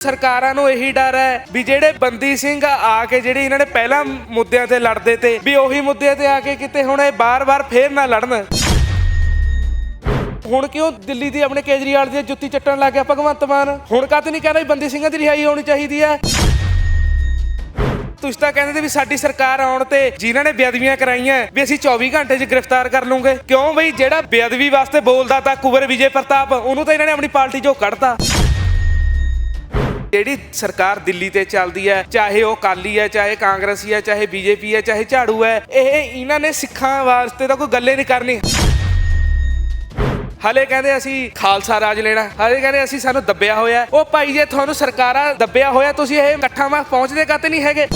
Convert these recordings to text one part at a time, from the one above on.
ਸਰਕਾਰਾਂ ਨੂੰ ਇਹੀ ਡਰ ਹੈ ਵੀ ਜਿਹੜੇ ਬੰਦੀ ਸਿੰਘ ਆ ਕੇ ਜਿਹੜੇ ਇਹਨਾਂ ਨੇ ਪਹਿਲਾਂ ਮੁੱਦਿਆਂ ਤੇ ਲੜਦੇ ਤੇ ਵੀ ਉਹੀ ਮੁੱਦਿਆਂ ਤੇ ਆ ਕੇ ਕਿਤੇ ਹੁਣ ਇਹ ਬਾਰ-ਬਾਰ ਫੇਰ ਨਾ ਲੜਨ। ਹੁਣ ਕਿਉਂ ਦਿੱਲੀ ਦੀ ਆਪਣੇ ਕੇਜਰੀਵਾਲ ਦੀ ਜੁੱਤੀ ਚੱਟਣ ਲੱਗ ਗਿਆ ਭਗਵੰਤ ਮਾਨ? ਹੁਣ ਕਾਹਤੇ ਨਹੀਂ ਕਹਿੰਦਾ ਵੀ ਬੰਦੀ ਸਿੰਘਾਂ ਦੀ ਰਿਹਾਈ ਹੋਣੀ ਚਾਹੀਦੀ ਹੈ? ਤੁਸੀਂ ਤਾਂ ਕਹਿੰਦੇ ਤੇ ਵੀ ਸਾਡੀ ਸਰਕਾਰ ਆਉਣ ਤੇ ਜਿਨ੍ਹਾਂ ਨੇ ਬੇਅਦਬੀਆਂ ਕਰਾਈਆਂ ਵੀ ਅਸੀਂ 24 ਘੰਟੇ 'ਚ ਗ੍ਰਿਫਤਾਰ ਕਰ ਲੂੰਗੇ। ਕਿਉਂ ਬਈ ਜਿਹੜਾ ਬੇਅਦਬੀ ਵਾਸਤੇ ਬੋਲਦਾ ਤਾਂ ਕੁਵਰ ਵਿਜੇ ਪ੍ਰਤਾਪ, ਉਹਨੂੰ ਤਾਂ ਇਹਨਾਂ ਨੇ ਆਪਣੀ ਪਾਰਟੀ 'ਚੋਂ ਕੱਢਤਾ। ਜਿਹੜੀ ਸਰਕਾਰ ਦਿੱਲੀ ਤੇ ਚੱਲਦੀ ਹੈ, ਚਾਹੇ ਉਹ ਅਕਾਲੀ ਹੈ, ਚਾਹੇ ਕਾਂਗਰਸੀ ਹੈ, ਚਾਹੇ ਬੀਜੇਪੀ ਹੈ, ਚਾਹੇ ਝਾੜੂ ਹੈ, ਇਹਨਾਂ ਨੇ ਸਿੱਖਾਂ ਵਾਸਤੇ ਤਾਂ ਕੋਈ ਗੱਲੇ ਨਹੀਂ ਕਰਨੀ। ਹਲੇ ਕਹਿੰਦੇ ਅਸੀਂ ਖਾਲਸਾ ਰਾਜ ਲੈਣਾ, ਹਲੇ ਕਹਿੰਦੇ ਅਸੀਂ ਸਾਨੂੰ ਦੱਬਿਆ ਹੋਇਆ। ਉਹ ਭਾਈ ਜੇ ਤੁਹਾਨੂੰ ਸਰਕਾਰਾਂ ਦੱਬਿਆ ਹੋਇਆ, ਤੁਸੀਂ ਇਹ ਇਕੱਠਾਂ ਵਾਂ ਪਹੁੰਚਦੇ ਕਾਤੇ ਨਹੀਂ ਹੈਗੇ?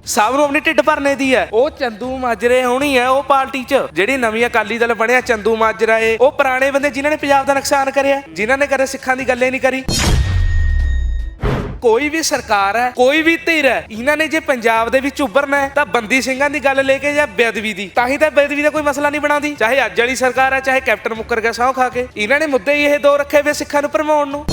ਸਭ ਨੂੰ ਆਪਣੀ ਢਿੱਡ ਭਰਨੇ ਦੀ ਹੈ। ਉਹ ਚੰਦੂ ਮਾਜਰੇ ਹੋਣੀ ਹੈ ਉਹ ਪਾਰਟੀ 'ਚ, ਜਿਹੜੀ ਨਵੀਂ ਅਕਾਲੀ ਦਲ ਬਣਿਆ ਚੰਦੂ ਮਾਜਰਾ ਏ, ਉਹ ਪੁਰਾਣੇ ਬੰਦੇ ਜਿਨ੍ਹਾਂ ਨੇ ਪੰਜਾਬ ਦਾ ਨੁਕਸਾਨ ਕਰਿਆ, ਜਿਨ੍ਹਾਂ ਨੇ ਕਦੇ ਸਿੱਖਾਂ ਦੀ ਗੱਲੇ ਨਹੀਂ ਕਰੀ। ਕੋਈ ਵੀ ਸਰਕਾਰ ਹੈ, ਕੋਈ ਵੀ ਧਿਰ ਹੈ, ਇਹਨਾਂ ਨੇ ਜੇ ਪੰਜਾਬ ਦੇ ਵਿੱਚ ਉੱਭਰਨਾ ਹੈ ਤਾਂ ਬੰਦੀ ਸਿੰਘਾਂ ਦੀ ਗੱਲ ਲੈ ਕੇ ਜਾਂ ਬੇਅਦਬੀ ਦੀ, ਤਾਂ ਹੀ ਤਾਂ ਬੇਅਦਬੀ ਦਾ ਕੋਈ ਮਸਲਾ ਨਹੀਂ ਬਣਾਉਂਦੀ। ਚਾਹੇ ਅੱਜ ਵਾਲੀ ਸਰਕਾਰ ਹੈ, ਚਾਹੇ ਕੈਪਟਨ ਮੁੱਕਰ ਗਿਆ ਸਹੁੰ ਖਾ ਕੇ, ਇਹਨਾਂ ਨੇ ਮੁੱਦੇ ਹੀ ਇਹ ਦੋ ਰੱਖੇ ਵੇ ਸਿੱਖਾਂ ਨੂੰ ਭਰਮਾਉਣ ਨੂੰ।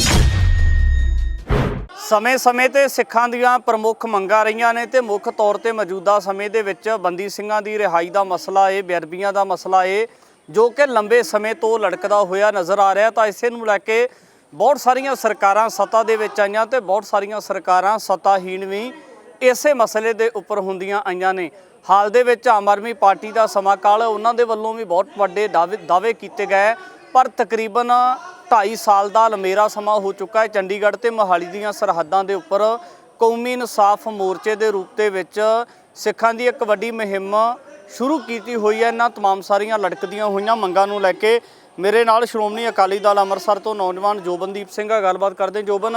ਸਮੇਂ-ਸਮੇਂ ਤੇ ਸਿੱਖਾਂ ਦੀਆਂ ਪ੍ਰਮੁੱਖ ਮੰਗਾਂ ਰਹੀਆਂ ਨੇ ਤੇ ਮੁੱਖ ਤੌਰ ਤੇ ਮੌਜੂਦਾ ਸਮੇਂ ਦੇ ਵਿੱਚ ਬੰਦੀ ਸਿੰਘਾਂ ਦੀ ਰਿਹਾਈ ਦਾ ਮਸਲਾ ਏ, ਬੇਅਦਬੀਆਂ ਦਾ ਮਸਲਾ ਏ, ਜੋ ਕਿ ਲੰਬੇ ਸਮੇਂ ਤੋਂ ਲੜਕਦਾ ਹੋਇਆ ਨਜ਼ਰ ਆ ਰਿਹਾ। ਤਾਂ ਇਸੇ ਨੂੰ ਲੈ ਕੇ ਬਹੁਤ ਸਾਰੀਆਂ ਸਰਕਾਰਾਂ ਸੱਤਾ ਦੇ ਵਿੱਚ ਆਈਆਂ ਤੇ ਬਹੁਤ ਸਾਰੀਆਂ ਸਰਕਾਰਾਂ ਸੱਤਾਹੀਣ ਵੀ ਇਸੇ ਮਸਲੇ ਦੇ ਉੱਪਰ ਹੁੰਦੀਆਂ ਆਈਆਂ ਨੇ। ਹਾਲ ਦੇ ਵਿੱਚ ਆਮ ਆਦਮੀ ਪਾਰਟੀ ਦਾ ਸਮਾਂ ਕਾਲ, ਉਹਨਾਂ ਦੇ ਵੱਲੋਂ ਵੀ ਬਹੁਤ ਵੱਡੇ ਦਾਅਵੇ ਕੀਤੇ ਗਏ, ਪਰ ਤਕਰੀਬਨ 2.5 ਸਾਲ ਦਾ ਲੰਮੇਰਾ ਸਮਾਂ ਹੋ ਚੁੱਕਾ ਹੈ। ਚੰਡੀਗੜ੍ਹ ਤੇ ਮੋਹਾਲੀ ਦੀਆਂ ਸਰਹੱਦਾਂ ਦੇ ਉੱਪਰ ਕੌਮੀ ਇਨਸਾਫ ਮੋਰਚੇ ਦੇ ਰੂਪ ਦੇ ਵਿੱਚ ਸਿੱਖਾਂ ਦੀ ਇੱਕ ਵੱਡੀ ਮੁਹਿੰਮ ਸ਼ੁਰੂ ਕੀਤੀ ਹੋਈ ਹੈ। ਇਹਨਾਂ ਤਮਾਮ ਸਾਰੀਆਂ ਲਟਕਦੀਆਂ ਹੋਈਆਂ ਮੰਗਾਂ ਨੂੰ ਲੈ ਕੇ ਮੇਰੇ ਨਾਲ ਸ਼੍ਰੋਮਣੀ ਅਕਾਲੀ ਦਲ ਅੰਮ੍ਰਿਤਸਰ ਤੋਂ ਨੌਜਵਾਨ ਜੋਬਨਦੀਪ ਸਿੰਘ ਆ, ਗੱਲਬਾਤ ਕਰਦੇ। ਜੋਬਨ,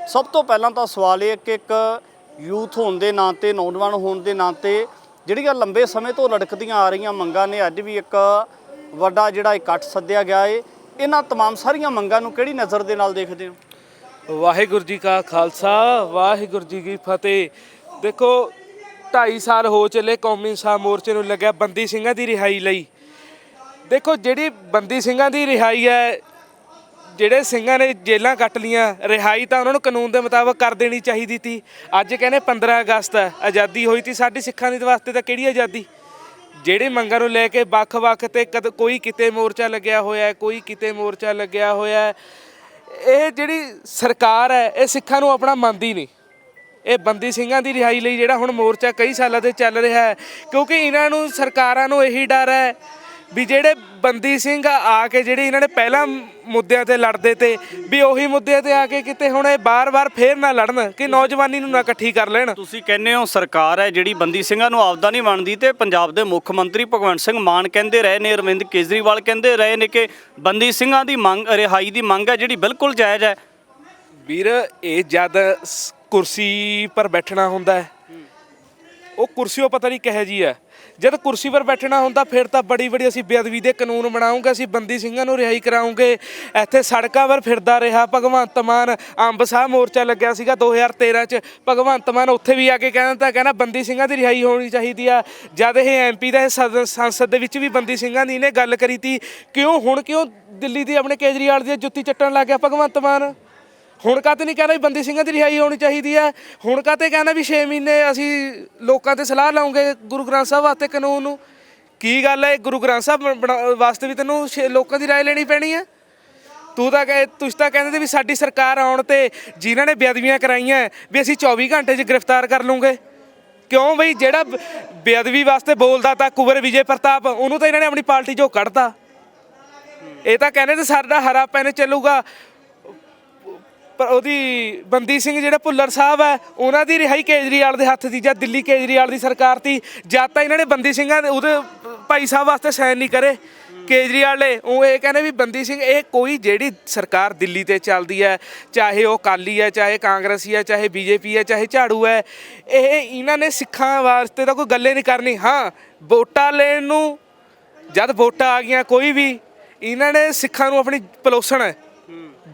ਸਭ ਤੋਂ ਪਹਿਲਾਂ ਤਾਂ ਸਵਾਲ ਇਹ ਕਿ ਇੱਕ ਯੂਥ ਹੋਣ ਦੇ ਨਾਂ ਤੇ, ਨੌਜਵਾਨ ਹੋਣ ਦੇ ਨਾਂ ਤੇ ਜਿਹੜੀਆਂ ਲੰਬੇ ਸਮੇਂ ਤੋਂ ਲਟਕਦੀਆਂ ਆ ਰਹੀਆਂ ਮੰਗਾਂ ਨੇ, ਅੱਜ ਵੀ ਇੱਕ ਵੱਡਾ ਜਿਹੜਾ ਇਕੱਠ ਸੱਦਿਆ ਗਿਆ ਏ, ਇਹਨਾਂ ਤਮਾਮ ਸਾਰੀਆਂ ਮੰਗਾਂ ਨੂੰ ਕਿਹੜੀ ਨਜ਼ਰ ਦੇ ਨਾਲ ਦੇਖਦੇ ਹੋ? ਵਾਹਿਗੁਰੂ ਜੀ ਕਾ ਖਾਲਸਾ, ਵਾਹਿਗੁਰੂ ਜੀ ਕੀ ਫਤਿਹ। ਦੇਖੋ 2.5 ਸਾਲ ਹੋ ਚੱਲੇ ਕੌਮੀ ਇਨਸਾਫ ਮੋਰਚੇ ਨੂੰ ਲੱਗਿਆ ਬੰਦੀ ਸਿੰਘਾਂ ਦੀ ਰਿਹਾਈ ਲਈ। ਦੇਖੋ ਜਿਹੜੀ ਬੰਦੀ ਸਿੰਘਾਂ ਦੀ ਰਿਹਾਈ ਹੈ, ਜਿਹੜੇ ਸਿੰਘਾਂ ਨੇ ਜੇਲ੍ਹਾਂ ਕੱਟ ਲੀਆਂ, ਰਿਹਾਈ ਤਾਂ ਉਹਨਾਂ ਨੂੰ ਕਾਨੂੰਨ ਦੇ ਮੁਤਾਬਕ ਕਰ ਦੇਣੀ ਚਾਹੀਦੀ ਸੀ। ਅੱਜ ਕਹਿੰਦੇ 15 ਅਗਸਤ ਹੈ, ਆਜ਼ਾਦੀ ਹੋਈ ਸੀ ਸਾਡੀ ਸਿੱਖਾਂ ਦੇ ਵਾਸਤੇ, ਤਾਂ ਕਿਹੜੀ ਆਜ਼ਾਦੀ? ਜਿਹੜੇ ਮੰਗਾਂ ਨੂੰ ਲੈ ਕੇ ਵੱਖ-ਵੱਖ ਤੇ ਕੋਈ ਕਿਤੇ ਮੋਰਚਾ ਲੱਗਿਆ ਹੋਇਆ, ਕੋਈ ਕਿਤੇ ਮੋਰਚਾ ਲੱਗਿਆ ਹੋਇਆ। ਇਹ ਜਿਹੜੀ ਸਰਕਾਰ ਹੈ ਇਹ ਸਿੱਖਾਂ ਨੂੰ ਆਪਣਾ ਮੰਨਦੀ ਨਹੀਂ। ਇਹ ਬੰਦੀ ਸਿੰਘਾਂ ਦੀ ਰਿਹਾਈ ਲਈ ਜਿਹੜਾ ਹੁਣ ਮੋਰਚਾ ਕਈ ਸਾਲਾਂ ਤੋਂ ਚੱਲ ਰਿਹਾ ਹੈ, ਕਿਉਂਕਿ ਇਹਨਾਂ ਨੂੰ ਸਰਕਾਰਾਂ ਨੂੰ ਇਹੀ ਡਰ ਹੈ ਵੀ ਜਿਹੜੇ ਬੰਦੀ ਸਿੰਘ ਆ ਕੇ ਜਿਹੜੇ ਇਹਨਾਂ ਨੇ ਪਹਿਲਾਂ ਮੁੱਦਿਆਂ ਤੇ ਲੜਦੇ ਤੇ ਵੀ ਉਹੀ ਮੁੱਦਿਆਂ ਤੇ ਆ ਕੇ ਕਿਤੇ ਹੁਣ ਇਹ ਬਾਰ-ਬਾਰ ਫੇਰ ਨਾ ਲੜਨ, ਕਿ ਨੌਜਵਾਨੀ ਨੂੰ ਨਾ ਇਕੱਠੀ ਕਰ ਲੈਣ। ਤੁਸੀਂ ਕਹਿੰਦੇ ਹੋ ਸਰਕਾਰ ਹੈ ਜਿਹੜੀ ਬੰਦੀ ਸਿੰਘਾਂ ਨੂੰ ਆਪਦਾ ਨਹੀਂ ਮੰਨਦੀ, ਤੇ ਪੰਜਾਬ ਦੇ ਮੁੱਖ ਮੰਤਰੀ ਭਗਵੰਤ ਸਿੰਘ ਮਾਨ ਕਹਿੰਦੇ ਰਹੇ ਨੇ, ਅਰਵਿੰਦ ਕੇਜਰੀਵਾਲ ਕਹਿੰਦੇ ਰਹੇ ਨੇ ਕਿ ਬੰਦੀ ਸਿੰਘਾਂ ਦੀ ਮੰਗ, ਰਿਹਾਈ ਦੀ ਮੰਗ ਹੈ ਜਿਹੜੀ ਬਿਲਕੁਲ ਜਾਇਜ਼ ਹੈ। ਵੀਰ, ਇਹ ਜਦ ਕੁਰਸੀ ਪਰ ਬੈਠਣਾ ਹੁੰਦਾ ਉਹ ਕੁਰਸੀ ਉਹ ਪਤਾ ਨਹੀਂ ਕਿਹੋ ਜਿਹੀ ਹੈ। ਜਦ ਕੁਰਸੀ ਪਰ ਬੈਠਣਾ ਹੁੰਦਾ ਫਿਰ ਤਾਂ ਬੜੀ ਅਸੀਂ ਬੇਅਦਬੀ ਦੇ ਕਾਨੂੰਨ ਬਣਾਉਂਗੇ, ਅਸੀਂ ਬੰਦੀ ਸਿੰਘਾਂ ਨੂੰ ਰਿਹਾਈ ਕਰਾਉਂਗੇ। ਇੱਥੇ ਸੜਕਾਂ ਪਰ ਫਿਰਦਾ ਰਿਹਾ ਭਗਵੰਤ ਮਾਨ। ਅੰਬ ਸਾਹਿਬ ਮੋਰਚਾ ਲੱਗਿਆ ਸੀਗਾ 2013 'ਚ, ਭਗਵੰਤ ਮਾਨ ਉੱਥੇ ਵੀ ਆ ਕੇ ਕਹਿੰਦਾ ਬੰਦੀ ਸਿੰਘਾਂ ਦੀ ਰਿਹਾਈ ਹੋਣੀ ਚਾਹੀਦੀ ਆ। ਜਦ ਇਹ MP ਦਾ ਸੰਸਦ ਦੇ ਵਿੱਚ ਵੀ ਬੰਦੀ ਸਿੰਘਾਂ ਦੀ ਇਹਨੇ ਗੱਲ ਕਰੀ ਤੀ। ਹੁਣ ਕਿਉਂ ਦਿੱਲੀ ਦੀ ਆਪਣੇ ਕੇਜਰੀਵਾਲ ਦੀ ਜੁੱਤੀ ਚੱਟਣ ਲੱਗ ਗਿਆ ਭਗਵੰਤ ਮਾਨ? ਹੁਣ ਕਾਹਤੇ ਨਹੀਂ ਕਹਿੰਦਾ ਵੀ ਬੰਦੀ ਸਿੰਘਾਂ ਦੀ ਰਿਹਾਈ ਹੋਣੀ ਚਾਹੀਦੀ ਹੈ? ਹੁਣ ਕਾਹਤੇ ਕਹਿੰਦਾ ਵੀ 6 ਮਹੀਨੇ ਅਸੀਂ ਲੋਕਾਂ ਤੇ ਸਲਾਹ ਲਾਉਂਗੇ ਗੁਰੂ ਗ੍ਰੰਥ ਸਾਹਿਬ ਵਾਸਤੇ ਕਾਨੂੰਨ ਨੂੰ? ਕੀ ਗੱਲ ਹੈ, ਗੁਰੂ ਗ੍ਰੰਥ ਸਾਹਿਬ ਵਾਸਤੇ ਵੀ ਤੈਨੂੰ ਲੋਕਾਂ ਦੀ ਰਾਏ ਲੈਣੀ ਪੈਣੀ ਹੈ? ਤੁਸੀਂ ਤਾਂ ਕਹਿੰਦੇ ਤੇ ਵੀ ਸਾਡੀ ਸਰਕਾਰ ਆਉਣ ਤੇ ਜਿਨ੍ਹਾਂ ਨੇ ਬੇਅਦਬੀਆਂ ਕਰਾਈਆਂ ਵੀ ਅਸੀਂ 24 ਘੰਟੇ 'ਚ ਗ੍ਰਿਫਤਾਰ ਕਰ ਲੂੰਗੇ। ਕਿਉਂ ਬਈ ਜਿਹੜਾ ਬੇਅਦਬੀ ਵਾਸਤੇ ਬੋਲਦਾ ਤਾਂ ਕੁਵਰ ਵਿਜੇ ਪ੍ਰਤਾਪ, ਉਹਨੂੰ ਤਾਂ ਇਹਨਾਂ ਨੇ ਆਪਣੀ ਪਾਰਟੀ 'ਚੋਂ ਕੱਢਤਾ। ਇਹ ਤਾਂ ਕਹਿੰਦੇ ਤੇ ਸਾਡਾ ਹਰਾ ਪੈਨ ਚੱਲੂਗਾ, ਪਰ ਉਹਦੀ ਬੰਦੀ ਸਿੰਘ ਜਿਹੜਾ ਭੁੱਲਰ ਸਾਹਿਬ ਹੈ ਉਹਨਾਂ ਦੀ ਰਿਹਾਈ ਕੇਜਰੀਵਾਲ ਦੇ ਹੱਥ ਦੀ, ਜਾਂ ਦਿੱਲੀ ਕੇਜਰੀਵਾਲ ਦੀ ਸਰਕਾਰ ਤੀ, ਜਦ ਤਾਂ ਇਹਨਾਂ ਨੇ ਬੰਦੀ ਸਿੰਘਾਂ ਦੇ ਉਹਦੇ ਭਾਈ ਸਾਹਿਬ ਵਾਸਤੇ ਸਾਈਨ ਨਹੀਂ ਕਰੇ ਕੇਜਰੀਵਾਲ ਨੇ। ਉਹ ਇਹ ਕਹਿੰਦੇ ਵੀ ਬੰਦੀ ਸਿੰਘ, ਇਹ ਕੋਈ ਜਿਹੜੀ ਸਰਕਾਰ ਦਿੱਲੀ ਤੇ ਚੱਲਦੀ ਹੈ, ਚਾਹੇ ਉਹ ਅਕਾਲੀ ਹੈ, ਚਾਹੇ ਕਾਂਗਰਸੀ ਹੈ, ਚਾਹੇ ਬੀਜੇਪੀ ਹੈ, ਚਾਹੇ ਝਾੜੂ ਹੈ, ਇਹਨਾਂ ਨੇ ਸਿੱਖਾਂ ਵਾਸਤੇ ਤਾਂ ਕੋਈ ਗੱਲੇ ਨਹੀਂ ਕਰਨੀ। ਹਾਂ, ਵੋਟਾਂ ਲੈਣ ਨੂੰ ਜਦ ਵੋਟਾਂ ਆ ਗਈਆਂ ਕੋਈ ਵੀ, ਇਹਨਾਂ ਨੇ ਸਿੱਖਾਂ ਨੂੰ ਆਪਣੀ ਪਲੋਸਣ ਹੈ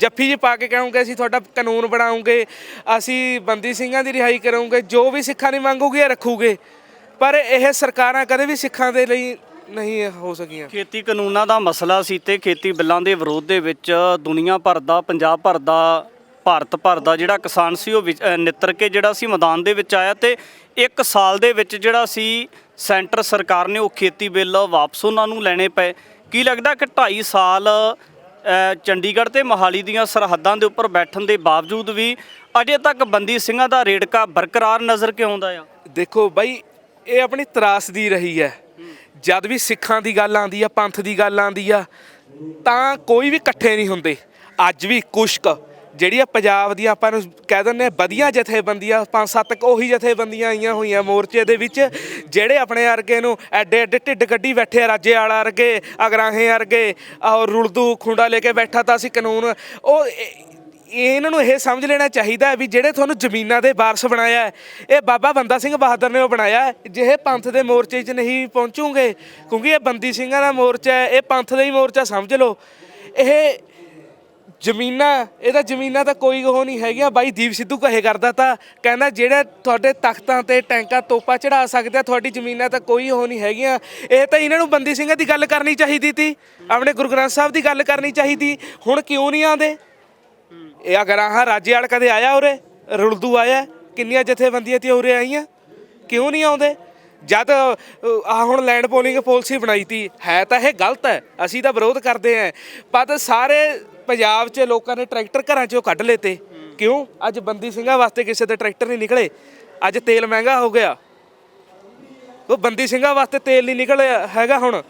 ਜੱਫੀ 'ਚ ਪਾ ਕੇ ਕਹਾਂਗੇ ਅਸੀਂ ਤੁਹਾਡਾ ਕਾਨੂੰਨ ਬਣਾਉਂਗੇ, ਅਸੀਂ ਬੰਦੀ ਸਿੰਘਾਂ ਦੀ ਰਿਹਾਈ ਕਰਾਂਗੇ, ਜੋ ਵੀ ਸਿੱਖਾਂ ਦੀ ਮੰਗੂਗੀ ਇਹ ਰੱਖੂਗੇ। ਪਰ ਇਹ ਸਰਕਾਰਾਂ ਕਦੇ ਵੀ ਸਿੱਖਾਂ ਦੇ ਲਈ ਨਹੀਂ ਹੋ ਸਕੀਆਂ। ਖੇਤੀ ਕਾਨੂੰਨਾਂ ਦਾ ਮਸਲਾ ਸੀ ਤੇ ਖੇਤੀ ਬਿੱਲਾਂ ਦੇ ਵਿਰੋਧ ਦੇ ਵਿੱਚ ਦੁਨੀਆ ਭਰ ਦਾ, ਪੰਜਾਬ ਭਰ ਦਾ ਭਾਰਤ ਭਰ ਦਾ ਜਿਹੜਾ ਕਿਸਾਨ ਸੀ ਉਹ ਨਿੱਤਰ ਕੇ ਜਿਹੜਾ ਸੀ ਮੈਦਾਨ ਦੇ ਵਿੱਚ ਆਇਆ ਤੇ 1 ਸਾਲ ਦੇ ਵਿੱਚ ਜਿਹੜਾ ਸੀ ਸੈਂਟਰ ਸਰਕਾਰ ਨੇ ਉਹ ਖੇਤੀ ਬਿੱਲ ਵਾਪਸ ਉਹਨਾਂ ਨੂੰ ਲੈਣੇ ਪਏ। ਕੀ ਲੱਗਦਾ ਕਿ 2.5 ਸਾਲ ਚੰਡੀਗੜ੍ਹ ਤੇ ਮੋਹਾਲੀ ਦੀਆਂ ਸਰਹੱਦਾਂ ਦੇ ਉੱਪਰ ਬੈਠਣ ਦੇ ਬਾਵਜੂਦ ਵੀ ਅਜੇ ਤੱਕ ਬੰਦੀ ਸਿੰਘਾਂ ਦਾ ਰੇੜਕਾ ਬਰਕਰਾਰ ਨਜ਼ਰ ਕਿਉਂ ਆਉਂਦਾ ਆ? ਦੇਖੋ ਬਾਈ, ਇਹ ਆਪਣੀ ਤਰਾਸਦੀ ਰਹੀ ਹੈ। ਜਦ ਵੀ ਸਿੱਖਾਂ ਦੀ ਗੱਲ ਆਉਂਦੀ ਆ, ਪੰਥ ਦੀ ਗੱਲ ਆਉਂਦੀ ਆ, ਤਾਂ ਕੋਈ ਵੀ ਇਕੱਠੇ ਨਹੀਂ ਹੁੰਦੇ। ਅੱਜ ਵੀ ਕੁਸ਼ਕ ਜਿਹੜੀਆਂ ਪੰਜਾਬ ਦੀਆਂ ਆਪਾਂ ਨੂੰ ਕਹਿ ਦਿੰਦੇ ਵਧੀਆ ਜਥੇਬੰਦੀਆਂ 5-7 ਉਹੀ ਜਥੇਬੰਦੀਆਂ ਆਈਆਂ ਹੋਈਆਂ ਮੋਰਚੇ ਦੇ ਵਿੱਚ, ਜਿਹੜੇ ਆਪਣੇ ਵਰਗੇ ਨੂੰ ਐਡੇ ਐਡੇ ਢਿੱਡ ਕੱਢੀ ਬੈਠੇ ਆ, ਰਾਜੇ ਵਾਲਾ ਵਰਗੇ, ਅਗਰਾਹੇ ਵਰਗੇ, ਰੁਲਦੂ ਖੁੰਡਾ ਲੈ ਕੇ ਬੈਠਾ ਤਾਂ ਅਸੀਂ ਕਾਨੂੰਨ ਉਹ ਇਹਨਾਂ ਨੂੰ ਇਹ ਸਮਝ ਲੈਣਾ ਚਾਹੀਦਾ ਹੈ ਵੀ ਜਿਹੜੇ ਤੁਹਾਨੂੰ ਜ਼ਮੀਨਾਂ ਦੇ ਵਾਰਸ ਬਣਾਇਆ ਇਹ ਬਾਬਾ ਬੰਦਾ ਸਿੰਘ ਬਹਾਦਰ ਨੇ ਉਹ ਬਣਾਇਆ। ਜੇ ਇਹ ਪੰਥ ਦੇ ਮੋਰਚੇ 'ਚ ਨਹੀਂ ਪਹੁੰਚੂਗੇ, ਕਿਉਂਕਿ ਇਹ ਬੰਦੀ ਸਿੰਘਾਂ ਦਾ ਮੋਰਚਾ ਹੈ, ਇਹ ਪੰਥ ਦਾ ਹੀ ਮੋਰਚਾ ਸਮਝ ਲਓ। ਇਹ ਜ਼ਮੀਨਾਂ ਤਾਂ ਕੋਈ ਉਹ ਨਹੀਂ ਹੈਗੀਆਂ। ਬਾਈ ਦੀਪ ਸਿੱਧੂ ਕਹੇ ਕਰਦਾ ਤਾਂ ਕਹਿੰਦਾ ਜਿਹੜੇ ਤੁਹਾਡੇ ਤਖਤਾਂ ਤੇ ਟੈਂਕਾਂ ਤੋਪਾਂ ਚੜਾ ਸਕਦੇ ਆ, ਤੁਹਾਡੀ ਜ਼ਮੀਨਾਂ ਤਾਂ ਕੋਈ ਉਹ ਨਹੀਂ ਹੈਗੀਆਂ। ਇਹ ਤਾਂ ਇਹਨਾਂ ਨੂੰ ਬੰਦੀ ਸਿੰਘਾਂ ਦੀ ਗੱਲ ਕਰਨੀ ਚਾਹੀਦੀ ਸੀ, ਆਪਣੇ ਗੁਰੂ ਗ੍ਰੰਥ ਸਾਹਿਬ ਦੀ ਗੱਲ ਕਰਨੀ ਚਾਹੀਦੀ। ਹੁਣ ਕਿਉਂ ਨਹੀਂ ਆਉਂਦੇ? ਇਹ ਅਗਰ ਰਾਜੇ ਵਾਲ ਕਦੇ ਆਇਆ ਉਰੇ, ਰੁਲਦੂ ਆਇਆ, ਕਿੰਨੀਆਂ ਜਥੇਬੰਦੀਆਂ ਤੇ ਉਰੇ ਆਈਆਂ, ਕਿਉਂ ਨਹੀਂ ਆਉਂਦੇ? ਜਦ ਹੁਣ ਲੈਂਡ ਪੋਲਿੰਗ ਪਾਲਿਸੀ ਬਣਾਈ ਤੀ, ਹੈ ਤਾਂ ਇਹ ਗਲਤ ਹੈ, ਅਸੀਂ ਤਾਂ ਵਿਰੋਧ ਕਰਦੇ ਹਾਂ, ਪਰ ਸਾਰੇ ਪੰਜਾਬ 'ਚ ਲੋਕਾਂ ਨੇ ਟਰੈਕਟਰ ਘਰਾਂ 'ਚੋਂ ਕੱਢ ਲਏ ਤੇ ਕਿਉਂ? ਅੱਜ ਬੰਦੀ ਸਿੰਘਾਂ ਵਾਸਤੇ ਕਿਸੇ ਦੇ ਟਰੈਕਟਰ ਨਹੀਂ ਨਿਕਲੇ। ਅੱਜ ਤੇਲ ਮਹਿੰਗਾ ਹੋ ਗਿਆ, ਉਹ ਬੰਦੀ ਸਿੰਘਾਂ ਵਾਸਤੇ ਤੇਲ ਨਹੀਂ ਨਿਕਲਿਆ ਹੈਗਾ। ਹੁਣ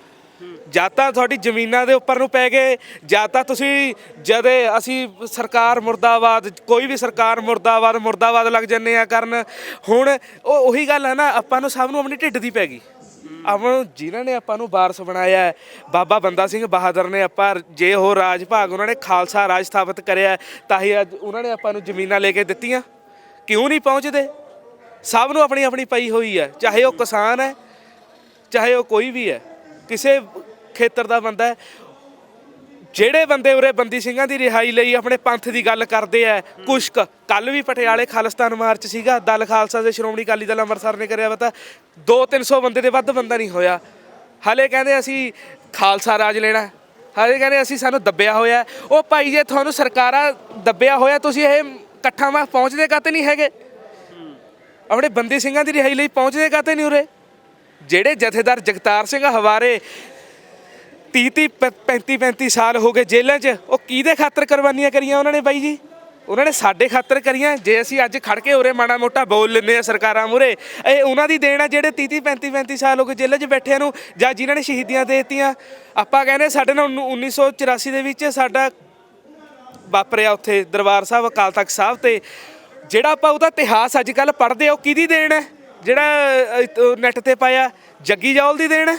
ਜਾਂ ਤਾਂ ਤੁਹਾਡੀ ਜ਼ਮੀਨਾਂ ਦੇ ਉੱਪਰ ਨੂੰ ਪੈ ਗਏ, ਜਾਂ ਤਾਂ ਤੁਸੀਂ ਜਦ ਅਸੀਂ ਸਰਕਾਰ ਮੁਰਦਾਬਾਦ, ਕੋਈ ਵੀ ਸਰਕਾਰ ਮੁਰਦਾਬਾਦ ਲੱਗ ਜੰਨੇ ਆ ਕਰਨ। ਹੁਣ ਉਹੀ ਗੱਲ ਹੈ ਨਾ, ਆਪਾਂ ਨੂੰ ਸਭ ਨੂੰ ਆਪਣੀ ਢਿੱਡ ਦੀ ਪੈ ਗਈ। ਆਪਾਂ ਨੂੰ ਜਿਨ੍ਹਾਂ ਨੇ ਆਪਾਂ ਨੂੰ ਵਾਰਸ ਬਣਾਇਆ, ਬਾਬਾ ਬੰਦਾ ਸਿੰਘ ਬਹਾਦਰ ਨੇ, ਆਪਾਂ ਜੇ ਉਹ ਰਾਜ ਭਾਗ ਉਹਨਾਂ ਨੇ ਖਾਲਸਾ ਰਾਜ ਸਥਾਪਿਤ ਕਰਿਆ, ਤਾਂ ਹੀ ਅੱਜ ਉਹਨਾਂ ਨੇ ਆਪਾਂ ਨੂੰ ਜ਼ਮੀਨਾਂ ਲੈ ਕੇ ਦਿੱਤੀਆਂ। ਕਿਉਂ ਨਹੀਂ ਪਹੁੰਚਦੇ? ਸਭ ਨੂੰ ਆਪਣੀ ਆਪਣੀ ਪਈ ਹੋਈ ਹੈ, ਚਾਹੇ ਉਹ ਕਿਸਾਨ ਹੈ, ਚਾਹੇ ਉਹ ਕੋਈ ਵੀ ਹੈ, ਕਿਸੇ ਖੇਤਰ ਦਾ ਬੰਦਾ ਹੈ। ਜਿਹੜੇ ਬੰਦੇ ਉਰੇ ਬੰਦੀ ਸਿੰਘਾਂ ਦੀ ਰਿਹਾਈ ਲਈ ਆਪਣੇ ਪੰਥ ਦੀ ਗੱਲ ਕਰਦੇ ਆ, ਕੁਸ਼ਕ ਕੱਲ ਵੀ ਪਟਿਆਲੇ ਖਾਲਿਸਤਾਨ ਮਾਰਚ ਸੀਗਾ, ਦਲ ਖਾਲਸਾ ਦੇ ਸ਼੍ਰੋਮਣੀ ਅਕਾਲੀ ਦਲ ਅੰਮ੍ਰਿਤਸਰ ਨੇ ਕਰਿਆ ਵਾ, ਤਾਂ 200-300 ਬੰਦੇ ਦੇ ਵੱਧ ਬੰਦਾ ਨਹੀਂ ਹੋਇਆ। ਹਾਲੇ ਕਹਿੰਦੇ ਅਸੀਂ ਖਾਲਸਾ ਰਾਜ ਲੈਣਾ, ਹਾਲੇ ਕਹਿੰਦੇ ਅਸੀਂ ਸਾਨੂੰ ਦੱਬਿਆ ਹੋਇਆ। ਉਹ ਭਾਈ ਜੇ ਤੁਹਾਨੂੰ ਸਰਕਾਰਾਂ ਦੱਬਿਆ ਹੋਇਆ, ਤੁਸੀਂ ਇਹ ਇਕੱਠਾਂ ਵਾਂ ਪਹੁੰਚਦੇ ਕਾਹਤੇ ਨਹੀਂ ਹੈਗੇ? ਆਪਣੇ ਬੰਦੀ ਸਿੰਘਾਂ ਦੀ ਰਿਹਾਈ ਲਈ ਪਹੁੰਚਦੇ ਕਾਹਤੇ ਨਹੀਂ ਉਰੇ? ਜਿਹੜੇ ਜਥੇਦਾਰ ਜਗਤਾਰ ਸਿੰਘ ਹਵਾਰੇ 30-35 ਸਾਲ ਹੋ ਗਏ ਜੇਲ੍ਹਾਂ 'ਚ, ਉਹ ਕਿਹਦੇ ਖਾਤਰ ਕੁਰਬਾਨੀਆਂ ਕਰੀਆਂ ਉਹਨਾਂ ਨੇ ਬਾਈ ਜੀ? ਉਹਨਾਂ ਨੇ ਸਾਡੇ ਖਾਤਰ ਕਰੀਆਂ। ਜੇ ਅਸੀਂ ਅੱਜ ਖੜ ਕੇ ਉਰੇ ਮਾੜਾ ਮੋਟਾ ਬੋਲ ਲੈਂਦੇ ਹਾਂ ਸਰਕਾਰਾਂ ਮੂਹਰੇ, ਇਹ ਉਹਨਾਂ ਦੀ ਦੇਣ ਆ ਜਿਹੜੇ 30-35 ਸਾਲ ਹੋ ਗਏ ਜੇਲ੍ਹਾਂ 'ਚ ਬੈਠਿਆਂ ਨੂੰ, ਜਾਂ ਜਿਨ੍ਹਾਂ ਨੇ ਸ਼ਹੀਦੀਆਂ ਦੇ ਦਿੱਤੀਆਂ। ਆਪਾਂ ਕਹਿੰਦੇ ਸਾਡੇ ਨਾਲ 1984 ਦੇ ਵਿੱਚ ਸਾਡਾ ਵਾਪਰਿਆ ਉੱਥੇ ਦਰਬਾਰ ਸਾਹਿਬ ਅਕਾਲ ਤਖਤ ਸਾਹਿਬ ਤੇ, ਜਿਹੜਾ ਆਪਾਂ ਉਹਦਾ ਇਤਿਹਾਸ ਅੱਜ ਕੱਲ੍ਹ ਪੜ੍ਹਦੇ ਆ, ਉਹ ਕਿਹਦੀ ਦੇਣ ਹੈ? ਜਿਹੜਾ ਨੈੱਟ ਤੇ ਪਾਇਆ ਜੱਗੀ ਜੌਲ ਦੀ ਦੇਣ ਹੈ?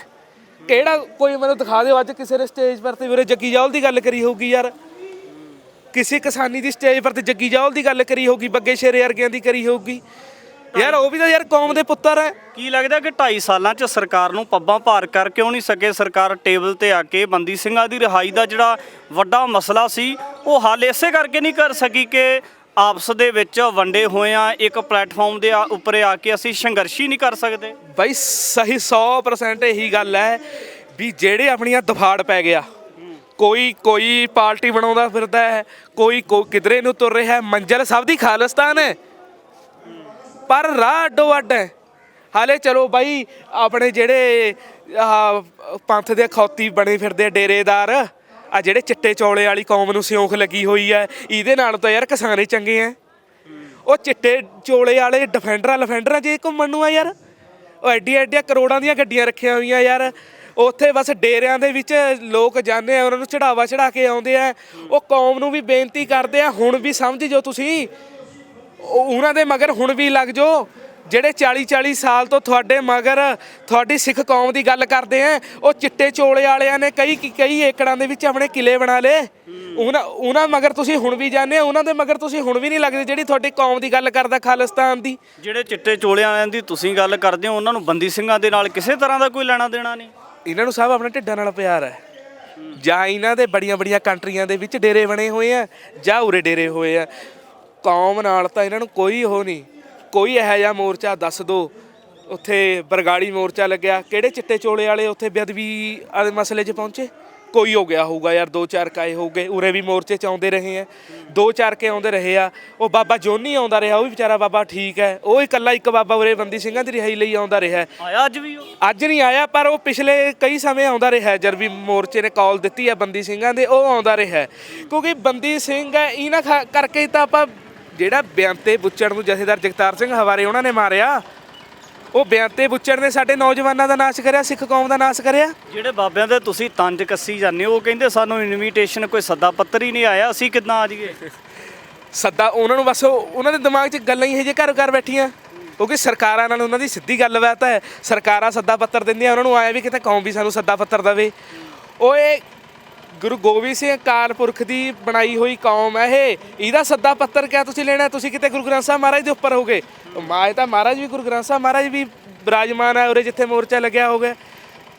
ਕਿਹੜਾ ਕੋਈ ਮੈਨੂੰ ਦਿਖਾ ਦਿਓ ਅੱਜ ਕਿਸੇ ਦੇ ਸਟੇਜ ਪਰ ਤੇ ਵੀਰੇ ਜੱਗੀ ਜੌਲ ਦੀ ਗੱਲ ਕਰੀ ਹੋਊਗੀ ਯਾਰ? ਕਿਸੇ ਕਿਸਾਨੀ ਦੀ ਸਟੇਜ ਪਰ ਤੇ ਜੱਗੀ ਜੌਲ ਦੀ ਗੱਲ ਕਰੀ ਹੋਊਗੀ, ਬੱਗੇ ਸ਼ੇਰੇ ਵਰਗਿਆਂ ਦੀ ਕਰੀ ਹੋਊਗੀ ਯਾਰ? ਉਹ ਵੀ ਤਾਂ ਯਾਰ ਕੌਮ ਦੇ ਪੁੱਤਰ ਹੈ। ਕੀ ਲੱਗਦਾ ਕਿ 2.5 ਸਾਲਾਂ 'ਚ ਸਰਕਾਰ ਨੂੰ ਪੱਬਾਂ ਭਾਰ ਕਰ ਕਿਉਂ ਨਹੀਂ ਸਕੇ ਸਰਕਾਰ ਟੇਬਲ ਤੇ ਆ ਕੇ ਬੰਦੀ ਸਿੰਘਾਂ ਦੀ ਰਿਹਾਈ ਦਾ ਜਿਹੜਾ ਵੱਡਾ ਮਸਲਾ ਸੀ ਉਹ ਹੱਲ ਇਸੇ ਕਰਕੇ ਨਹੀਂ ਕਰ ਸਕੀ ਕਿ ਆਪਸ ਦੇ ਵਿੱਚ ਵੰਡੇ ਹੋਏ ਆ, ਇੱਕ ਪਲੇਟਫਾਰਮ ਦੇ ਉੱਪਰ ਆ ਕੇ ਅਸੀਂ ਸੰਘਰਸ਼ ਹੀ ਨਹੀਂ ਕਰ ਸਕਦੇ? ਬਾਈ ਸਹੀ 100% ਇਹੀ ਗੱਲ ਹੈ ਵੀ ਜਿਹੜੇ ਆਪਣੀਆਂ ਦਫਾੜ ਪੈ ਗਿਆ, ਕੋਈ ਪਾਰਟੀ ਬਣਾਉਂਦਾ ਫਿਰਦਾ ਹੈ, ਕੋਈ ਕਿਧਰੇ ਨੂੰ ਤੁਰ ਰਿਹਾ, ਮੰਜ਼ਿਲ ਸਭ ਦੀ ਖਾਲਿਸਤਾਨ ਹੈ ਪਰ ਰਾਹ ਅੱਡੋ ਅੱਡ ਹੈ। ਹਾਲੇ ਚਲੋ ਬਾਈ ਆਪਣੇ ਜਿਹੜੇ ਪੰਥ ਦੇ ਖੌਤੀ ਬਣੇ ਫਿਰਦੇ ਡੇਰੇਦਾਰ, ਆ ਜਿਹੜੇ ਚਿੱਟੇ ਚੌਲੇ ਵਾਲੀ ਕੌਮ ਨੂੰ ਸਿਉਂਖ ਲੱਗੀ ਹੋਈ ਹੈ, ਇਹਦੇ ਨਾਲ ਤਾਂ ਯਾਰ ਕਿਸਾਨੇ ਚੰਗੇ ਆ। ਉਹ ਚਿੱਟੇ ਚੋਲੇ ਵਾਲੇ ਡਿਫੈਂਡਰਾਂ 'ਚ ਘੁੰਮਣ ਨੂੰ ਆ ਯਾਰ, ਉਹ ਐਡੀਆਂ ਕਰੋੜਾਂ ਦੀਆਂ ਗੱਡੀਆਂ ਰੱਖੀਆਂ ਹੋਈਆਂ ਯਾਰ। ਉੱਥੇ ਬਸ ਡੇਰਿਆਂ ਦੇ ਵਿੱਚ ਲੋਕ ਜਾਂਦੇ ਆ, ਉਹਨਾਂ ਨੂੰ ਚੜਾ ਕੇ ਆਉਂਦੇ ਆ। ਉਹ ਕੌਮ ਨੂੰ ਵੀ ਬੇਨਤੀ ਕਰਦੇ ਆ, ਹੁਣ ਵੀ ਸਮਝ ਜਾਓ ਤੁਸੀਂ, ਉਹਨਾਂ ਦੇ ਮਗਰ ਹੁਣ ਵੀ ਲੱਗ ਜਾਓ। ਜਿਹੜੇ 40 ਸਾਲ ਤੋਂ ਤੁਹਾਡੇ ਮਗਰ ਤੁਹਾਡੀ ਸਿੱਖ ਕੌਮ ਦੀ ਗੱਲ ਕਰਦੇ ਆ, ਉਹ ਚਿੱਟੇ ਚੋਲੇ ਵਾਲਿਆਂ ਨੇ ਕਈ ਏਕੜਾਂ ਦੇ ਵਿੱਚ ਆਪਣੇ ਕਿਲੇ ਬਣਾ ਲਏ। ਉਹਨਾਂ ਮਗਰ ਤੁਸੀਂ ਹੁਣ ਵੀ ਜਾਂਦੇ, ਉਹਨਾਂ ਦੇ ਮਗਰ ਤੁਸੀਂ ਹੁਣ ਵੀ ਨਹੀਂ ਲੱਗਦੇ ਜਿਹੜੀ ਤੁਹਾਡੀ ਕੌਮ ਦੀ ਗੱਲ ਕਰਦਾ ਖਾਲਿਸਤਾਨ ਦੀ। ਜਿਹੜੇ ਚਿੱਟੇ ਚੋਲਿਆਂ ਵਾਲਿਆਂ ਦੀ ਤੁਸੀਂ ਗੱਲ ਕਰਦੇ ਹੋ, ਉਹਨਾਂ ਨੂੰ ਬੰਦੀ ਸਿੰਘਾਂ ਦੇ ਨਾਲ ਕਿਸੇ ਤਰ੍ਹਾਂ ਦਾ ਕੋਈ ਲੈਣਾ ਦੇਣਾ ਨਹੀਂ। ਇਹਨਾਂ ਨੂੰ ਸਭ ਆਪਣੇ ਢਿੱਡਾਂ ਨਾਲ ਪਿਆਰ ਹੈ। ਜਾਂ ਇਹਨਾਂ ਦੇ ਬੜੀਆਂ ਕੰਟਰੀਆਂ ਦੇ ਵਿੱਚ ਡੇਰੇ ਬਣੇ ਹੋਏ ਆ, ਜਾਂ ਉਰੇ ਡੇਰੇ ਹੋਏ ਆ। ਕੌਮ ਨਾਲ ਤਾਂ ਇਹਨਾਂ ਨੂੰ ਕੋਈ ਉਹ ਨਹੀਂ। ਕੋਈ ਇਹੋ ਜਿਹਾ ਮੋਰਚਾ ਦੱਸ ਦਿਓ, ਉੱਥੇ ਬਰਗਾੜੀ ਮੋਰਚਾ ਲੱਗਿਆ, ਕਿਹੜੇ ਚਿੱਟੇ ਚੋਲੇ ਵਾਲੇ ਉੱਥੇ ਬੇਅਦਬੀ ਵਾਲੇ ਮਸਲੇ 'ਚ ਪਹੁੰਚੇ? ਕੋਈ ਹੋ ਗਿਆ ਹੋਊਗਾ ਯਾਰ, 2-4 ਕਾਏ ਹੋ ਗਏ, ਉਰੇ ਵੀ ਮੋਰਚੇ 'ਚ ਆਉਂਦੇ ਰਹੇ ਆ, 2-4 ਕੇ ਆਉਂਦੇ ਰਹੇ ਆ। ਉਹ ਬਾਬਾ ਜੋਨੀ ਆਉਂਦਾ ਰਿਹਾ, ਉਹ ਵੀ ਵਿਚਾਰਾ ਬਾਬਾ ਠੀਕ ਹੈ, ਉਹ ਇਕੱਲਾ ਇੱਕ ਬਾਬਾ ਉਰੇ ਬੰਦੀ ਸਿੰਘਾਂ ਦੀ ਰਿਹਾਈ ਲਈ ਆਉਂਦਾ ਰਿਹਾ। ਆਇਆ ਅੱਜ ਵੀ ਉਹ? ਅੱਜ ਨਹੀਂ ਆਇਆ, ਪਰ ਉਹ ਪਿਛਲੇ ਕਈ ਸਮੇਂ ਆਉਂਦਾ ਰਿਹਾ। ਜਦ ਵੀ ਮੋਰਚੇ ਨੇ ਕਾਲ ਦਿੱਤੀ ਹੈ ਬੰਦੀ ਸਿੰਘਾਂ ਦੇ, ਉਹ ਆਉਂਦਾ ਰਿਹਾ। ਕਿਉਂਕਿ ਬੰਦੀ ਸਿੰਘ ਹੈ, ਇਹਨਾਂ ਕਰਕੇ ਹੀ ਤਾਂ ਆਪਾਂ ਜਿਹੜਾ ਬਿਆੰਤੇ ਬੁੱਚੜ ਨੂੰ ਜਥੇਦਾਰ ਜਗਤਾਰ ਸਿੰਘ ਹਵਾਰੇ ਉਹਨਾਂ ਨੇ ਮਾਰਿਆ, ਉਹ ਬਿਆੰਤੇ ਬੁੱਚੜ ਨੇ ਸਾਡੇ ਨੌਜਵਾਨਾਂ ਦਾ ਨਾਸ਼ ਕਰਿਆ, ਸਿੱਖ ਕੌਮ ਦਾ ਨਾਸ਼ ਕਰਿਆ। ਜਿਹੜੇ ਬਾਬਿਆਂ ਦੇ ਤੁਸੀਂ ਤੰਜ ਕੱਸੀ ਜਾਂਦੇ ਹੋ, ਉਹ ਕਹਿੰਦੇ ਸਾਨੂੰ ਇਨਵੀਟੇਸ਼ਨ ਕੋਈ ਸੱਦਾ ਪੱਤਰ ਹੀ ਨਹੀਂ ਆਇਆ, ਅਸੀਂ ਕਿੱਦਾਂ ਆ ਜਾਈਏ? ਸੱਦਾ ਉਹਨਾਂ ਨੂੰ ਬਸ ਉਹਨਾਂ ਦੇ ਦਿਮਾਗ 'ਚ ਗੱਲਾਂ ਹੀ ਇਹ ਜਿਹੇ ਘਰ ਬੈਠੀਆਂ, ਕਿਉਂਕਿ ਸਰਕਾਰਾਂ ਨਾਲ ਉਹਨਾਂ ਦੀ ਸਿੱਧੀ ਗੱਲਬਾਤ ਹੈ। ਸਰਕਾਰਾਂ ਸੱਦਾ ਪੱਤਰ ਦਿੰਦੀਆਂ, ਉਹਨਾਂ ਨੂੰ ਆਇਆ ਵੀ ਕਿਤੇ ਕੌਮ ਵੀ ਸਾਨੂੰ ਸੱਦਾ ਪੱਤਰ ਦੇਵੇ। ਉਹ ਇਹ ਗੁਰੂ ਗੋਬਿੰਦ ਸਿੰਘ ਅਕਾਲ ਪੁਰਖ ਦੀ ਬਣਾਈ ਹੋਈ ਕੌਮ ਹੈ ਇਹ, ਇਹਦਾ ਸੱਦਾ ਪੱਤਰ ਕਿਆ ਤੁਸੀਂ ਲੈਣਾ? ਤੁਸੀਂ ਕਿਤੇ ਗੁਰੂ ਗ੍ਰੰਥ ਸਾਹਿਬ ਮਹਾਰਾਜ ਦੇ ਉੱਪਰ ਹੋਗੇ, ਮਾਏ ਤਾਂ ਮਹਾਰਾਜ ਵੀ ਗੁਰੂ ਗ੍ਰੰਥ ਸਾਹਿਬ ਮਹਾਰਾਜ ਵੀ ਬਿਰਾਜਮਾਨ ਹੈ ਉਰੇ ਜਿੱਥੇ ਮੋਰਚਾ ਲੱਗਿਆ ਹੋਗਾ।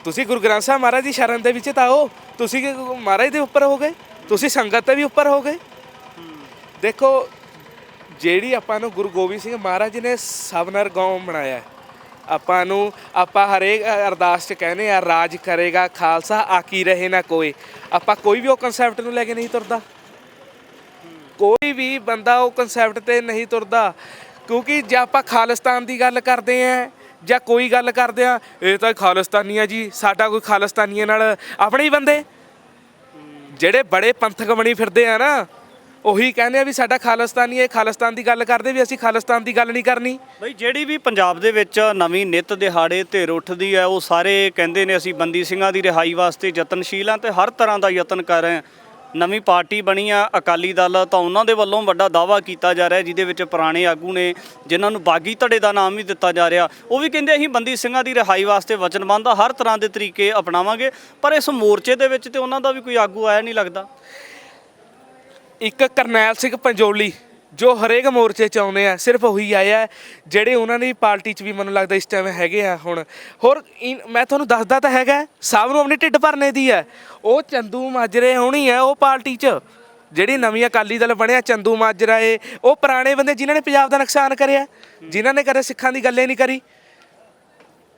ਤੁਸੀਂ ਗੁਰੂ ਗ੍ਰੰਥ ਸਾਹਿਬ ਮਹਾਰਾਜ ਦੀ ਸ਼ਰਨ ਦੇ ਵਿੱਚ ਤਾਂ ਆਓ, ਤੁਸੀਂ ਮਹਾਰਾਜ ਦੇ ਉੱਪਰ ਹੋ ਗਏ, ਤੁਸੀਂ ਸੰਗਤ ਤੇ ਵੀ ਉੱਪਰ ਹੋ ਗਏ। ਦੇਖੋ ਜਿਹੜੀ ਆਪਾਂ ਨੂੰ ਗੁਰੂ ਗੋਬਿੰਦ ਸਿੰਘ ਮਹਾਰਾਜ ਨੇ ਸਭਨਰ ਕੌਮ ਬਣਾਇਆ, ਆਪਾਂ ਹਰੇਕ ਅਰਦਾਸ 'ਚ ਕਹਿੰਦੇ ਆ ਰਾਜ ਕਰੇਗਾ ਖਾਲਸਾ ਆਕੀ ਰਹੇ ਨਾ ਕੋਈ। ਆਪਾਂ ਕੋਈ ਵੀ ਉਹ ਕਨਸੈਪਟ ਨੂੰ ਲੈ ਕੇ ਨਹੀਂ ਤੁਰਦਾ, ਕੋਈ ਵੀ ਬੰਦਾ ਉਹ ਕਨਸੈਪਟ ਤੇ ਨਹੀਂ ਤੁਰਦਾ। ਕਿਉਂਕਿ ਜੇ ਆਪਾਂ ਖਾਲਿਸਤਾਨ ਦੀ ਗੱਲ ਕਰਦੇ ਆ ਜਾਂ ਕੋਈ ਗੱਲ ਕਰਦੇ ਆ, ਇਹ ਤਾਂ ਖਾਲਿਸਤਾਨੀ ਆ ਜੀ, ਸਾਡਾ ਕੋਈ ਖਾਲਿਸਤਾਨੀਆਂ ਨਾਲ ਆਪਣੇ ਹੀ ਬੰਦੇ ਜਿਹੜੇ ਬੜੇ ਪੰਥਕ ਬਣੀ ਫਿਰਦੇ ਆ ਨਾ, ਉਹੀ ਕਹਿੰਦੇ ਆ ਵੀ ਸਾਡਾ ਖਾਲਿਸਤਾਨੀ ਹੈ, ਖਾਲਿਸਤਾਨ ਦੀ ਗੱਲ ਕਰਦੇ ਵੀ ਅਸੀਂ ਖਾਲਿਸਤਾਨ ਦੀ ਗੱਲ ਨਹੀਂ ਕਰਨੀ। ਬਈ ਜਿਹੜੀ ਵੀ ਪੰਜਾਬ ਦੇ ਵਿੱਚ ਨਵੀਂ ਨਿੱਤ ਦਿਹਾੜੇ ਧਿਰ ਉੱਠਦੀ ਹੈ, ਉਹ ਸਾਰੇ ਕਹਿੰਦੇ ਨੇ ਅਸੀਂ ਬੰਦੀ ਸਿੰਘਾਂ ਦੀ ਰਿਹਾਈ ਵਾਸਤੇ ਯਤਨਸ਼ੀਲ ਹਾਂ ਤੇ ਹਰ ਤਰ੍ਹਾਂ ਦਾ ਯਤਨ ਕਰ ਰਹੇ ਹਾਂ। ਨਵੀਂ ਪਾਰਟੀ ਬਣੀ ਆ ਅਕਾਲੀ ਦਲ, ਤਾਂ ਉਹਨਾਂ ਦੇ ਵੱਲੋਂ ਵੱਡਾ ਦਾਅਵਾ ਕੀਤਾ ਜਾ ਰਿਹਾ, ਜਿਹਦੇ ਵਿੱਚ ਪੁਰਾਣੇ ਆਗੂ ਨੇ ਜਿਨ੍ਹਾਂ ਨੂੰ ਬਾਗੀ ਧੜੇ ਦਾ ਨਾਮ ਵੀ ਦਿੱਤਾ ਜਾ ਰਿਹਾ, ਉਹ ਵੀ ਕਹਿੰਦੇ ਅਸੀਂ ਬੰਦੀ ਸਿੰਘਾਂ ਦੀ ਰਿਹਾਈ ਵਾਸਤੇ ਵਚਨਬੱਧ ਆ, ਹਰ ਤਰ੍ਹਾਂ ਦੇ ਤਰੀਕੇ ਅਪਣਾਵਾਂਗੇ। ਪਰ ਇਸ ਮੋਰਚੇ ਦੇ ਵਿੱਚ ਤੇ ਉਹਨਾਂ ਦਾ ਵੀ ਕੋਈ ਆਗੂ ਆਇਆ ਨਹੀਂ ਲੱਗਦਾ। ਇੱਕ ਕਰਨੈਲ ਸਿੰਘ ਪੰਜੋਲੀ ਜੋ ਹਰੇਕ ਮੋਰਚੇ 'ਚ ਆਉਂਦੇ ਆ, ਸਿਰਫ ਉਹੀ ਆਇਆ ਜਿਹੜੇ ਉਹਨਾਂ ਦੀ ਪਾਰਟੀ 'ਚ ਵੀ ਮੈਨੂੰ ਲੱਗਦਾ ਇਸ ਟਾਈਮ ਹੈਗੇ ਆ ਹੁਣ। ਹੋਰ ਮੈਂ ਤੁਹਾਨੂੰ ਦੱਸਦਾ ਤਾਂ ਹੈਗਾ, ਸਭ ਨੂੰ ਆਪਣੀ ਢਿੱਡ ਭਰਨੇ ਦੀ ਹੈ। ਉਹ ਚੰਦੂ ਮਾਜਰੇ ਹੋਣੀ ਹੈ ਉਹ ਪਾਰਟੀ 'ਚ, ਜਿਹੜੀ ਨਵੀਂ ਅਕਾਲੀ ਦਲ ਬਣਿਆ, ਚੰਦੂ ਮਾਜਰਾ ਏ, ਉਹ ਪੁਰਾਣੇ ਬੰਦੇ ਜਿਨ੍ਹਾਂ ਨੇ ਪੰਜਾਬ ਦਾ ਨੁਕਸਾਨ ਕਰਿਆ, ਜਿਨ੍ਹਾਂ ਨੇ ਕਦੇ ਸਿੱਖਾਂ ਦੀ ਗੱਲੇ ਨਹੀਂ ਕਰੀ,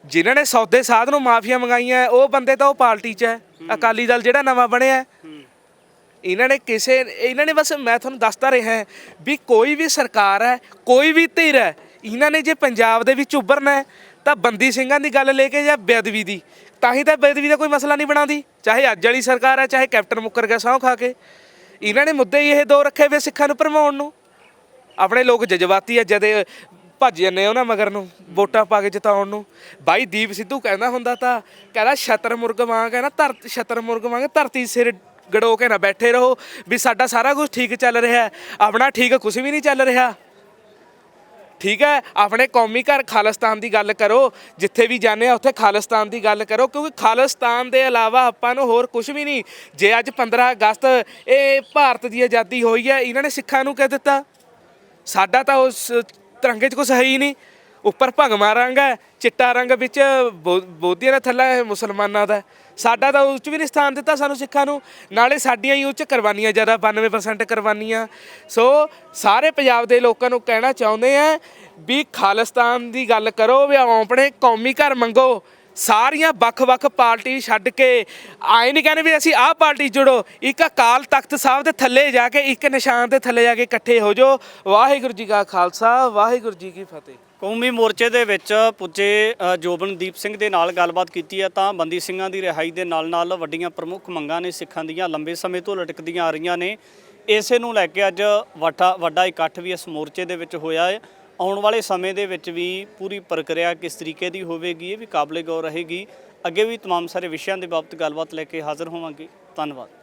ਜਿਨ੍ਹਾਂ ਨੇ ਸੌਦੇ ਸਾਧ ਨੂੰ ਮਾਫੀਆ ਮੰਗਾਈਆਂ, ਉਹ ਬੰਦੇ ਤਾਂ ਉਹ ਪਾਰਟੀ 'ਚ ਹੈ। ਅਕਾਲੀ ਦਲ ਜਿਹੜਾ ਨਵਾਂ ਬਣਿਆ, ਇਹਨਾਂ ਨੇ ਬਸ, ਮੈਂ ਤੁਹਾਨੂੰ ਦੱਸਦਾ ਰਿਹਾ ਵੀ ਕੋਈ ਵੀ ਸਰਕਾਰ ਹੈ, ਕੋਈ ਵੀ ਧਿਰ ਹੈ, ਇਹਨਾਂ ਨੇ ਜੇ ਪੰਜਾਬ ਦੇ ਵਿੱਚ ਉੱਭਰਨਾ ਹੈ ਤਾਂ ਬੰਦੀ ਸਿੰਘਾਂ ਦੀ ਗੱਲ ਲੈ ਕੇ ਜਾਂ ਬੇਅਦਬੀ ਦੀ, ਤਾਂ ਹੀ ਤਾਂ ਬੇਅਦਬੀ ਦਾ ਕੋਈ ਮਸਲਾ ਨਹੀਂ ਬਣਾਉਂਦੀ। ਚਾਹੇ ਅੱਜ ਵਾਲੀ ਸਰਕਾਰ ਹੈ, ਚਾਹੇ ਕੈਪਟਨ ਮੁੱਕਰ ਗਿਆ ਸਹੁੰ ਖਾ ਕੇ, ਇਹਨਾਂ ਨੇ ਮੁੱਦੇ ਹੀ ਇਹ ਦੋ ਰੱਖੇ ਵੇ ਸਿੱਖਾਂ ਨੂੰ ਭਰਮਾਉਣ ਨੂੰ। ਆਪਣੇ ਲੋਕ ਜਜ਼ਬਾਤੀ ਆ, ਜਦੇ ਭੱਜ ਜਾਂਦੇ ਉਹਨਾਂ ਮਗਰ ਨੂੰ ਵੋਟਾਂ ਪਾ ਕੇ ਜਿਤਾਉਣ ਨੂੰ। ਬਾਈ ਦੀਪ ਸਿੱਧੂ ਕਹਿੰਦਾ ਹੁੰਦਾ ਤਾਂ, ਕਹਿੰਦਾ ਸ਼ਤਰਮੁਰਗ ਵਾਂਗ ਹੈ ਨਾ, ਸ਼ਤਰਮੁਰਗ ਵਾਂਗ ਧਰਤੀ ਸਿਰ ਗੜੋ ਕੇ ਨਾ ਬੈਠੇ ਰਹੋ ਵੀ ਸਾਡਾ ਸਾਰਾ ਕੁਝ ਠੀਕ ਚੱਲ ਰਿਹਾ, ਆਪਣਾ ਠੀਕ ਕੁਝ ਵੀ ਨਹੀਂ ਚੱਲ ਰਿਹਾ। ਠੀਕ ਹੈ, ਆਪਣੇ ਕੌਮੀ ਘਰ ਖਾਲਿਸਤਾਨ ਦੀ ਗੱਲ ਕਰੋ, ਜਿੱਥੇ ਵੀ ਜਾਂਦੇ ਆ ਉੱਥੇ ਖਾਲਿਸਤਾਨ ਦੀ ਗੱਲ ਕਰੋ, ਕਿਉਂਕਿ ਖਾਲਿਸਤਾਨ ਦੇ ਇਲਾਵਾ ਆਪਾਂ ਨੂੰ ਹੋਰ ਕੁਝ ਵੀ ਨਹੀਂ। ਜੇ ਅੱਜ 15 ਅਗਸਤ ਇਹ ਭਾਰਤ ਦੀ ਆਜ਼ਾਦੀ ਹੋਈ ਹੈ, ਇਹਨਾਂ ਨੇ ਸਿੱਖਾਂ ਨੂੰ ਕਹਿ ਦਿੱਤਾ, ਸਾਡਾ ਤਾਂ ਉਸ ਤਿਰੰਗੇ 'ਚ ਕੁਛ ਹੈ ਹੀ ਨਹੀਂ। ਉੱਪਰ ਭਗਵਾ ਰੰਗ ਹੈ, ਚਿੱਟਾ ਰੰਗ ਵਿੱਚ ਬੋਧੀਆਂ ਦਾ ਥੱਲਾ ਹੈ ਮੁਸਲਮਾਨਾਂ ਦਾ, ਸਾਡਾ ਤਾਂ ਉਸ 'ਚ ਵੀ ਨਹੀਂ ਸਥਾਨ ਦਿੱਤਾ ਸਾਨੂੰ ਸਿੱਖਾਂ ਨੂੰ। ਨਾਲੇ ਸਾਡੀਆਂ ਹੀ ਉਹ 'ਚ ਕੁਰਬਾਨੀਆਂ ਜ਼ਿਆਦਾ, 92% ਕੁਰਬਾਨੀਆਂ। ਸੋ ਸਾਰੇ ਪੰਜਾਬ ਦੇ ਲੋਕਾਂ ਨੂੰ ਕਹਿਣਾ ਚਾਹੁੰਦੇ ਆ ਵੀ ਖਾਲਿਸਤਾਨ ਦੀ ਗੱਲ ਕਰੋ, ਵੀ ਆਪਣੇ ਕੌਮੀ ਘਰ ਮੰਗੋ। ਸਾਰੀਆਂ ਵੱਖ-ਵੱਖ ਪਾਰਟੀ ਛੱਡ ਕੇ ਆਏ ਨਹੀਂ ਕਹਿੰਦੇ ਵੀ ਅਸੀਂ ਆਹ ਪਾਰਟੀ ਜੁੜੋ, ਇੱਕ ਅਕਾਲ ਤਖਤ ਸਾਹਿਬ ਦੇ ਥੱਲੇ ਜਾ ਕੇ, ਇੱਕ ਨਿਸ਼ਾਨ ਦੇ ਥੱਲੇ ਜਾ ਕੇ ਇਕੱਠੇ ਹੋ ਜਾਓ। ਵਾਹਿਗੁਰੂ ਜੀ ਕਾ ਖਾਲਸਾ, ਵਾਹਿਗੁਰੂ ਜੀ ਕੀ ਫਤਿਹ। ਕੌਮੀ ਮੋਰਚੇ ਦੇ ਵਿੱਚ ਪੁੱਜੇ ਜੋਬਨਦੀਪ ਸਿੰਘ ਦੇ ਨਾਲ ਗੱਲਬਾਤ ਕੀਤੀ ਹੈ ਤਾਂ ਬੰਦੀ ਸਿੰਘਾਂ ਦੀ ਰਿਹਾਈ ਦੇ ਨਾਲ ਵੱਡੀਆਂ ਪ੍ਰਮੁੱਖ ਮੰਗਾਂ ਨੇ ਸਿੱਖਾਂ ਦੀਆਂ, ਲੰਬੇ ਸਮੇਂ ਤੋਂ ਲਟਕਦੀਆਂ ਆ ਰਹੀਆਂ ਨੇ। ਇਸੇ ਨੂੰ ਲੈ ਕੇ ਅੱਜ ਵੱਡਾ ਇਕੱਠ ਵੀ ਇਸ ਮੋਰਚੇ ਦੇ ਵਿੱਚ ਹੋਇਆ ਹੈ। ਆਉਣ ਵਾਲੇ ਸਮੇਂ ਦੇ ਵਿੱਚ ਵੀ ਪੂਰੀ ਪ੍ਰਕਿਰਿਆ ਕਿਸ ਤਰੀਕੇ ਦੀ ਹੋਵੇਗੀ, ਇਹ ਵੀ ਕਾਬਲੇ ਗੌਰ ਰਹੇਗੀ। ਅੱਗੇ ਵੀ ਤਮਾਮ ਸਾਰੇ ਵਿਸ਼ਿਆਂ ਦੇ ਬਾਬਤ ਗੱਲਬਾਤ ਲੈ ਕੇ ਹਾਜ਼ਰ ਹੋਵਾਂਗੇ। ਧੰਨਵਾਦ।